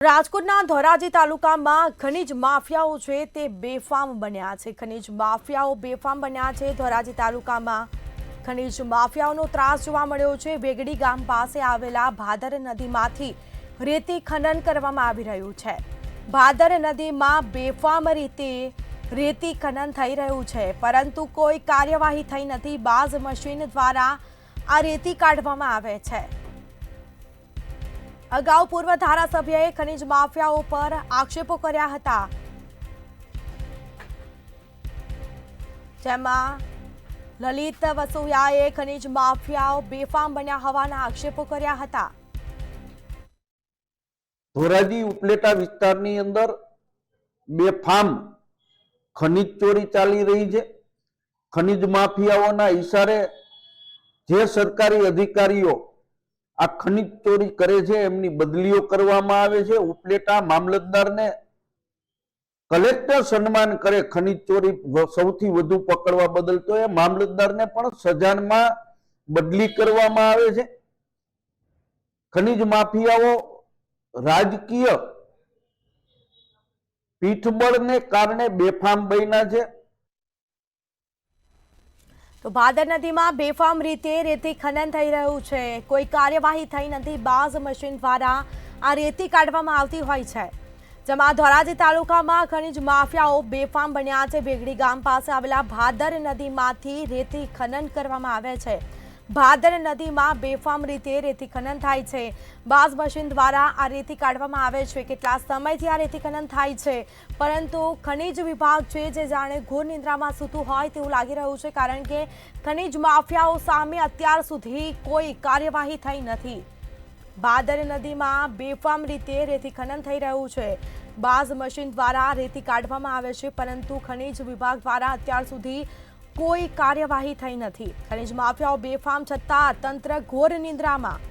રાજકોટના ધોરાજી તાલુકામાં ખનીજ માફિયાઓ છે તે બેફામ બન્યા છે। ખનીજ માફિયાઓ બેફામ બન્યા છે। ધોરાજી તાલુકામાં ખનીજ માફિયાઓનો ત્રાસ જોવા મળ્યો છે। વેગડી ગામ પાસે આવેલા ભાદર નદીમાંથી રેતી ખનન કરવામાં આવી રહ્યું છે। ભાદર નદીમાં બેફામ રીતે રેતી ખનન થઈ રહ્યું છે, પરંતુ કોઈ કાર્યવાહી થઈ નથી। બાઝ મશીન દ્વારા આ રેતી કાઢવામાં આવે છે। અગાઉ પૂર્વ ધારાસભ્યએ ખનીજ માફિયાઓ પર આક્ષેપો કર્યા હતા, જેમાં લલિત વસોયાએ ખનીજ માફિયાઓ બેફામ બન્યા હોવાના આક્ષેપો કર્યા હતા। ધોરાજી ઉપલેટા વિસ્તારની અંદર બેફામ ખનીજ ચોરી ચાલી રહી છે। ખનીજ માફિયાઓના ઈશારે જે સરકારી અધિકારીઓ આ ખનીજ ચોરી કરે છે એમની બદલીઓ કરવામાં આવે છે। ઉપલેટા મામલતદારને કલેક્ટર સન્માન કરે ખનીજ ચોરી સૌથી વધુ પકડવા બદલ, તો એ મામલતદારને પણ સજાનમાં બદલી કરવામાં આવે છે। ખનીજ માફિયાઓ રાજકીય પીઠબળને કારણે બેફામ બન્યા છે। તો ભાદર નદીમાં બેફામ રીતે રેતી ખનન થઈ રહ્યું છે, કોઈ કાર્યવાહી થઈ નથી। બાઝ મશીન દ્વારા આ રેતી કાઢવામાં આવતી હોય છે, જેમાં ધોરાજી તાલુકામાં ખનીજ માફિયાઓ બેફામ બન્યા છે। વેગડી ગામ પાસે આવેલા ભાદર નદીમાંથી રેતી ખનન કરવામાં આવે છે। ભાદર નદીમાં બેફામ રીતે રેતી ખનન થાય છે। બાઝ મશીન દ્વારા આ રેતી કાઢવામાં આવે છે। કેટલા સમયથી આ રેતી ખનન થાય છે, પરંતુ ખનીજ વિભાગ છે જે જાણે ઘોર નિંદ્રામાં સૂતું હોય તેવું લાગી રહ્યું છે, કારણ કે ખનીજ માફિયાઓ સામે અત્યાર સુધી કોઈ કાર્યવાહી થઈ નથી। ભાદર નદીમાં બેફામ રીતે રેતી ખનન થઈ રહ્યું છે। બાઝ મશીન દ્વારા રેતી કાઢવામાં આવે છે, પરંતુ ખનીજ વિભાગ દ્વારા અત્યાર સુધી કોઈ કાર્યવાહી થઈ નથી। ખનીજ માફિયાઓ બેફામ છતાં તંત્ર ઘોર નિંદ્રામાં।